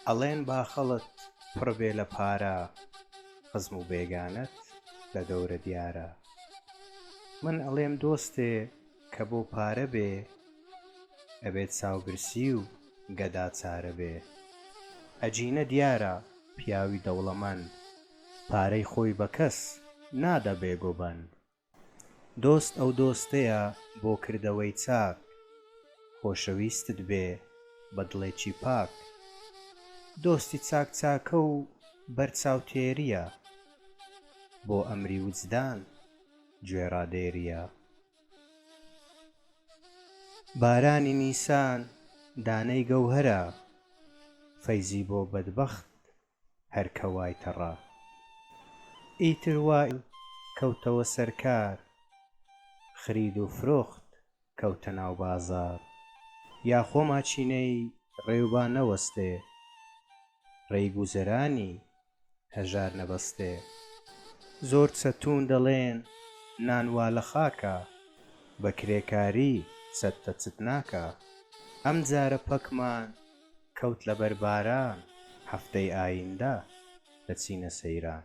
ئەڵێن باخەڵت پڕ بێ لە پارە، خزم و بێگانەت لە دەورە دیارە. من ئەڵێم دۆستێ کە بۆ پارە بێ، ئەبێت چاوبرسی و گەدا چارە بێ. ئەجینە دیارە پیاوی دەوڵەمەند، پارەی خۆی بە کەس نادە بێگوبەند. دۆست ئەو دۆستەیە بۆ کردەوەی چاک، خۆشەویستت بێ بە دڵێکی پاک. دۆستی چاک چاکە و بەرچاوتێریە، بۆ ئەمری وجدان گوێڕادێریە. بارانی نیسان دانەی گەوهەرە، فەیزی بۆ بەدبەخت هەر کەوای تەڕە. ئیتر وای کەوتەوە سەرکار، خرید و فرۆخت کەوتە ناو بازار. یا خۆ ماچینەی ڕێوبان نەوەستێ، ڕێی گوزەرانی هەژار نەبەستێ. زۆر چەتون دەڵێن نان وا لە خاکە، بە کرێکاری چەتتە چت ناکە. ئەم جارە پەکمان کەوت لەبەر باران، هەفتەی ئایندە دەچینە سەیران.